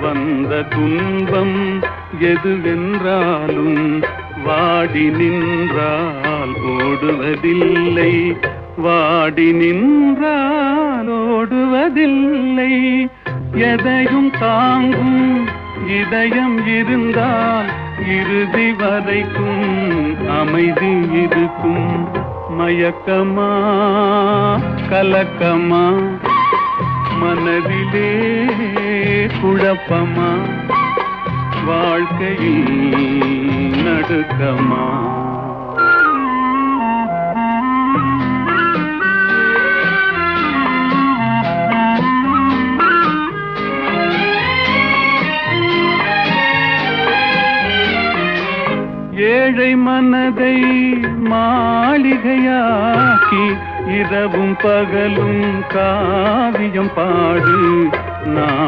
வந்த துன்பம் எதுவென்றாலும் வாடி நின்றால் ஓடுவதில்லை, வாடி நின்றால் ஓடுவதில்லை. எதையும் தாங்கும் இதயம் இருந்தால் இறுதி வரைக்கும் அமைதி இருக்கும். மயக்கமா கலக்கமா மனதிலே குழப்பமா வாழ்க்கையில் நடுக்கமா? ஏழை மனதை மாளிகையாக்கி இரவும் பகலும் காவியம் பாடு. நாள்